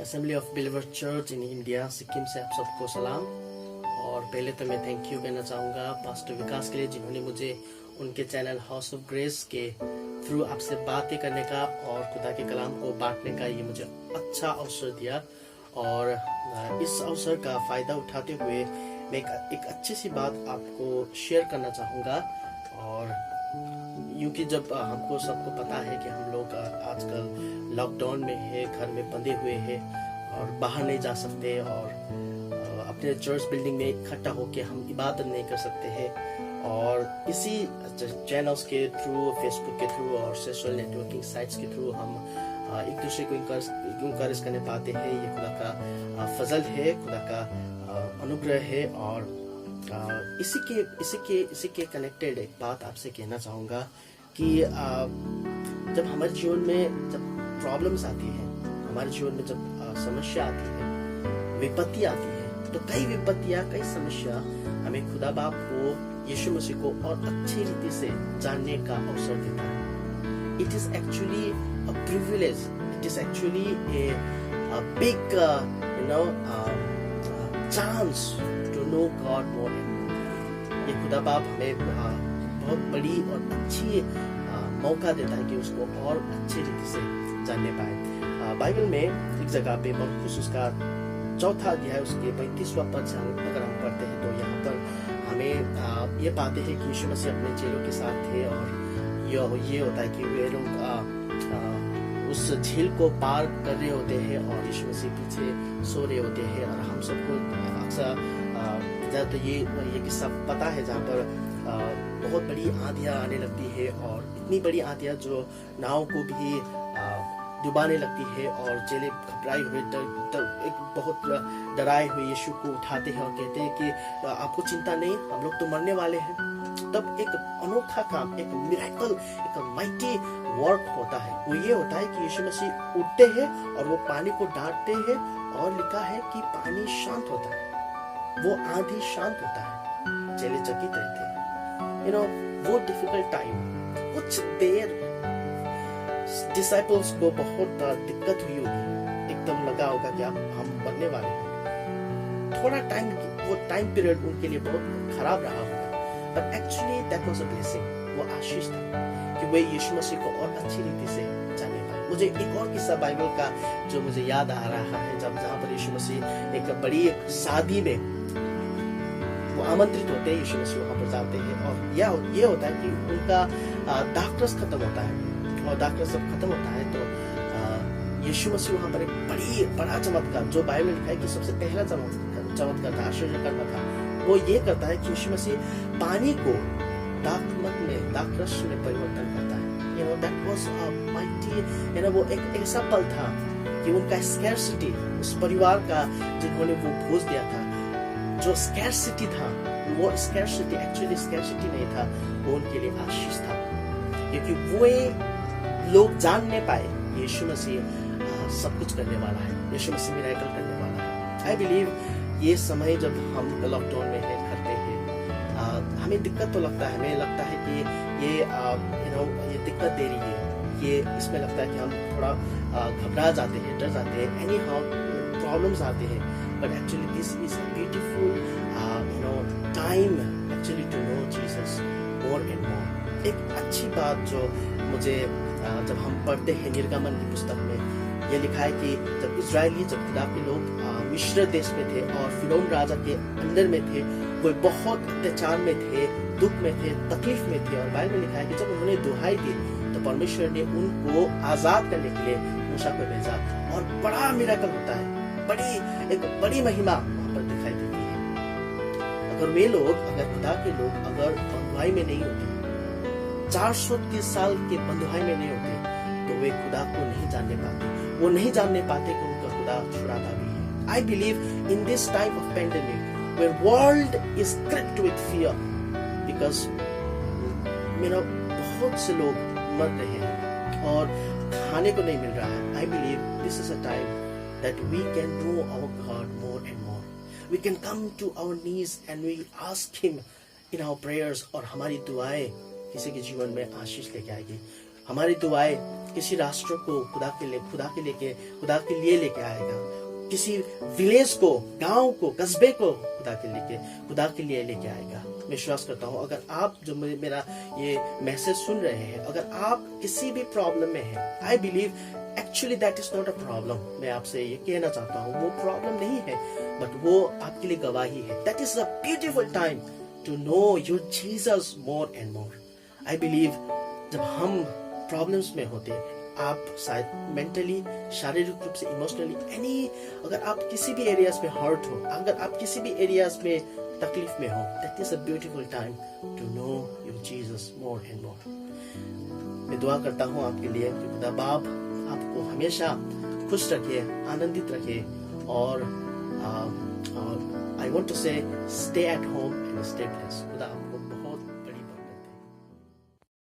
Assembly of believer church in India Sikkim से आप सबको सलाम। और पहले तो मैं थैंक यू कहना चाहूँगा पास्टर विकास के लिए, जिन्होंने मुझे उनके चैनल हाउस ऑफ ग्रेस के थ्रू आपसे बातें करने का और खुदा के कलाम को बांटने का ये मुझे अच्छा अवसर दिया। और इस अवसर का फ़ायदा उठाते हुए मैं एक अच्छी सी बात आपको शेयर करना चाहूँगा। और यूँ कि जब हमको सबको पता है कि हम लोग आजकल लॉकडाउन में है, घर में बंधे हुए हैं और बाहर नहीं जा सकते और अपने चर्च बिल्डिंग में इकट्ठा होकर हम इबादत नहीं कर सकते हैं। और इसी चैनल्स के थ्रू, फेसबुक के थ्रू और सोशल नेटवर्किंग साइट्स के थ्रू हम एक दूसरे को इंकरेज करने पाते हैं। ये खुदा का फजल है, खुदा का अनुग्रह है। और इसी के कनेक्टेड एक बात आपसे कहना चाहूँगा कि जब हमारे जीवन में जब प्रॉब्लम्स आती है, हमारे जीवन में जब समस्या आती है, विपत्ति आती है, तो कई विपत्तियाँ, कई समस्या हमें खुदा बाप को, यीशु मसीह को और अच्छी रीति से जानने का अवसर देता है। It is actually a privilege, it is actually a big chance to know God more. ये खुदा बाप हमें बहुत बड़ी और अच्छी मौका देता है कि उसको और अच्छी रीति से जानने पाए। बाइबल में एक जगह पे मरकुस उसका 4 अध्याय उसके 35वां पद से अगर हम पढ़ते हैं तो यहाँ पर हमें ये पाते हैं कि यीशु मसीह अपने चेलों के साथ थे और ये होता है कि वे लोग उस झील को पार कर रहे होते हैं और यीशु मसीह पीछे सो रहे होते हैं। और हम सबको अक्सर ज़्यादातर ये किस्सा पता है जहाँ पर बहुत बड़ी आंधियाँ आने लगती है और इतनी बड़ी आंधियाँ जो नाव को भी डुबाने लगती है। और चेले घबराए हुए एक बहुत डराए हुए यीशु को उठाते हैं और कहते हैं कि आपको चिंता नहीं, हम लोग तो मरने वाले हैं। तब एक अनोखा काम, एक मिरेकल, एक माइटी वर्क होता है। वो ये होता है कि यीशु मसीह उठते हैं और वो पानी को डांटते हैं और लिखा है कि पानी शांत होता है, वो आंधी शांत होता है। चेले चकित रहते हैं। वो डिफिकल्ट टाइम, कुछ देर डिसाइपल्स को बहुत दिक्कत हुई होगी, एकदम लगा होगा कि अब हम मरने वाले हैं। थोड़ा टाइम, वो टाइम पीरियड उनके लिए बहुत खराब रहा होगा, but actually that was a blessing. वो आशीष था कि वे यीशु मसीह को और अच्छी रीति से जाने पाए। मुझे एक और किस्सा बाइबल का जो मुझे याद आ रहा है, जहाँ पर यीशु मसीह एक बड़ी शादी में वो आमंत्रित होते हैं, यीशु मसीह वहां पर जाते हैं और ये होता है कि उनका दाखरस खत्म होता है। और दाखरस जब खत्म होता है तो यीशु मसीह वहां पर एक बड़ा चमत्कार, जो बाइबल में लिखा है कि सबसे पहला चमत्कार था, आश्चर्य करना था, वो ये करता है कि यीशु मसीह पानी को दाखरस में परिवर्तन करता है। that was a mighty, वो एक ऐसा पल था कि उनका स्कैरसिटी, उस परिवार का जिन्होंने वो भोज दिया था, जो स्कैरसिटी था, वो स्कैरसिटी एक्चुअली स्कैरसिटी नहीं था, वो उनके लिए आशीष था। क्योंकि वो लोग जान नहीं पाए यीशु मसीह सब कुछ करने वाला है, यीशु मसीह मिरेकल करने वाला है। आई बिलीव ये समय जब हम लॉकडाउन में है, घर पे है, हमें दिक्कत तो लगता है, हमें लगता है कि ये दिक्कत दे रही है, ये इसमें लगता है कि हम थोड़ा घबरा जाते हैं, डर जाते हैं, एनी हाउ प्रॉब्लम्स आते हैं। But actually this is a beautiful time actually to know Jesus more and more. एक अच्छी बात जो मुझे जब हम पढ़ते हैं निर्गमन की पुस्तक में, ये लिखा है कि जब इजरायली, जब खुदा के लोग मिस्र देश में थे और फिरौन राजा के अंदर में थे, वो बहुत अत्याचार में थे, दुख में थे, तकलीफ में थे। और बाइबल में लिखा है कि जब उन्होंने दुहाई दी तो परमेश्वर ने उनको आजाद करने के लिए मूसा को भेजा और बड़ा मिरेकल होता है, एक बड़ी महिमा वहां पर दिखाई देती है। अगर खुदा के लोग अगर बंधुआई में नहीं होते, 430 साल के बंधुआई में नहीं होते, तो वे खुदा को नहीं जानने पाते। वो नहीं जानने पाते कि उनका खुदा छुड़ाता भी है। I believe in this time of pandemic, where world is gripped with fear, because बहुत से लोग मर रहे हैं और खाने को नहीं मिल रहा है। I believe this is a time that we can know our God more and more. We can come to our knees and we ask Him in our prayers, और हमारी दुआएं किसी के जीवन में आशीष लेके आएगी। हमारी दुआएं किसी राष्ट्र को खुदा के लिए लेके आएगा, किसी विलेज को, गांव को, कस्बे को खुदा के लिए लेके आएगा। मैं विश्वास करता हूँ अगर आप जो मेरा ये मैसेज सुन रहे हैं, अगर आप किसी भी प्रॉब्लम में हैं, I believe actually that is not a problem. मैं आपसे ये कहना चाहता हूँ वो प्रॉब्लम नहीं है, बट वो आपके लिए गवाही है। That is a beautiful time to know your Jesus more and more. I believe जब हम प्रॉब्लम्स में होते हैं, आप शायद मेंटली, शारीरिक रूप से, इमोशनली, अगर आप किसी भी एरियाज में हर्ट हो, अगर आप किसी भी एरियाज में तकलीफ में हो, that is a beautiful time to know your Jesus more and more. मैं दुआ करता हूँ आपके लिए कि खुदा बाप आपको हमेशा खुश रखे, आनंदित रखे, और आई वांट टू से stay at home and stay blessed. खुदा